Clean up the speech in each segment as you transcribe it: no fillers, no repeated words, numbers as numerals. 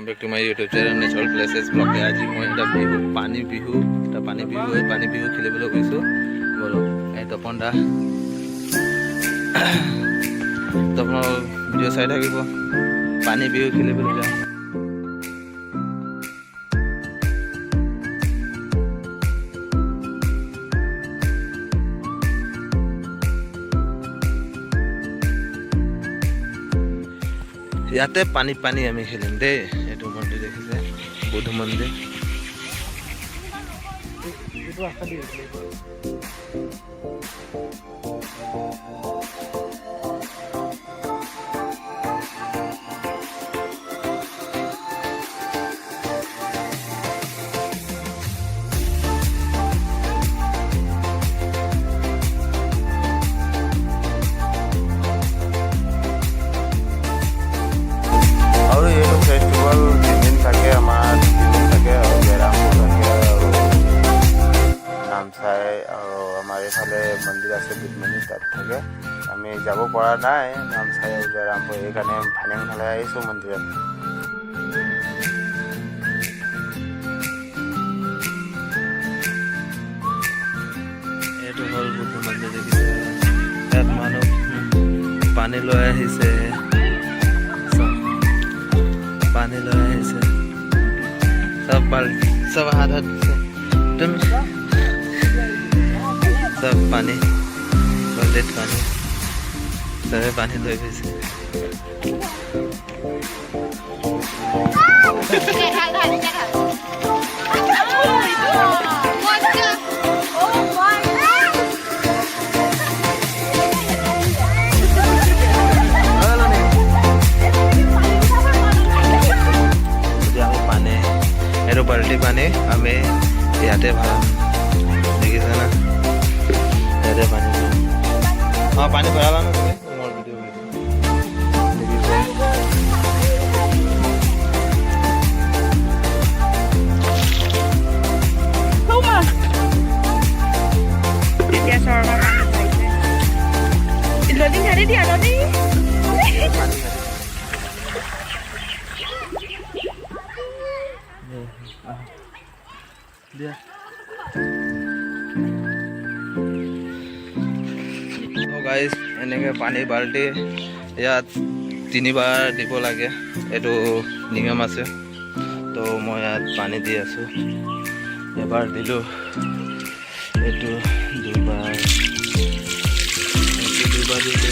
Back to my YouTube channel Natural Places ব্লগে। আজি মই এটা বিহু পানী বিহু খেলিবলৈ গৈছোঁ। ব'লক এই তপন দা তপনৰ ভিডিঅ' চাই থাকিব। পানী বিহু খেলিবলৈ যাওঁ। ইয়াতে পানী আমি খেলিম দেই। এইটো মন্দিৰ দেখিছে, বুদ্ধ মন্দিৰ। আৰু এইটো ফেষ্টিভেল 3 দিন থাকে, আমাৰ 3 দিন থাকে আৰু জয়ৰামপুৰ থাকে আৰু নামচাই আৰু আমাৰ এইফালে মন্দিৰ আছে বিদমণি, তাত থাকে। আমি যাব পৰা নাই নামচাই আৰু জয়ৰামপুৰ, সেইকাৰণে ভানেং ফালে আহিছোঁ মন্দিৰত। এইটো হ'ল বুদ্ধ মন্দিৰ দেখিছে। ইয়াত মানুহ পানী লৈ আহিছে, सब हाथ से तुम सब पानी बाल्टीत पानी सबे पानी লৈ গৈছে। এইটো বাল্টি পানী আমি ইয়াতে ভৰাম, দেখিছে না? ইয়াতে পানী ভৰাম। অঁ, পানী ভৰাবা না তুমি? মোৰ ভিডিঅ' দেখিছে। গাইজ এনেকৈ পানী বাল্টি ইয়াত 3 বাৰ দিব লাগে, এইটো নিয়ম আছে। তো মই ইয়াত পানী দি আছোঁ। এবাৰ দিলোঁ, এইটো 2 বাৰ, এইটো 2 বাৰ দিলোঁ।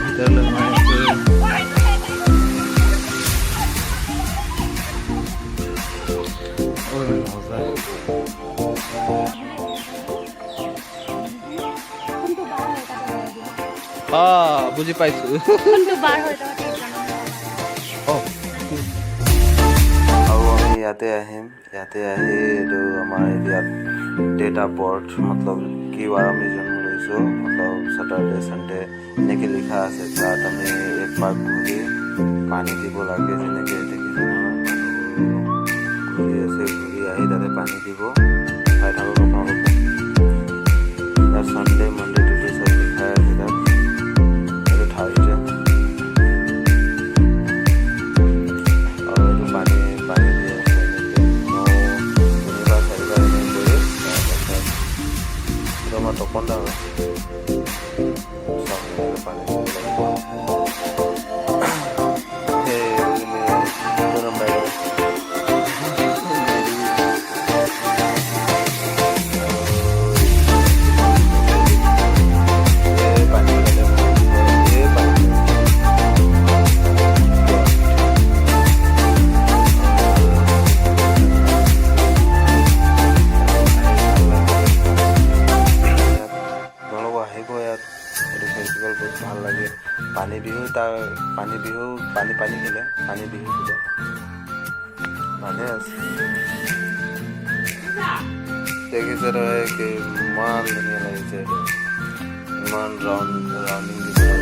ভিতৰলৈ বুজি পাইছো। আৰু আমি ইয়াতে আহিম, ইয়াতে আহি এইটো আমাৰ এৰিয়াত ডেট অফ বাৰ্থ মতলব কি বাৰ আমি জন্ম লৈছোঁ, মতলব ছেটাৰডে চানডে এনেকৈ লিখা আছে। তাত আমি একপাক ঘূৰি পানী দিব লাগে, যেনেকৈ দেখিছে নহয় ঘূৰি আছে। ঘূৰি আহি তাতে পানী দিব, চাই থাকক আপোনালোকে। তাত চানডে মনডে টিউজডে চব লিখা আছে। তাত এইটো থাৰ্ছডে আৰু এইটো পানী দি আছে এনেকৈ 3বাৰ 4বাৰ এনেকৈ কৰি। তাৰপাছত এইটো আমাৰ তপন দা হয়, চব পানী দিব লাগিব। ভাল লাগে পানী বিহু, তাৰ পানী বিহু পানী খেলে, পানী বিহু বোলে ভালে আছে। দেখিছে তই ইমান ধুনীয়া লাগিছে, ইমান ৰাউণ্ডিং দিব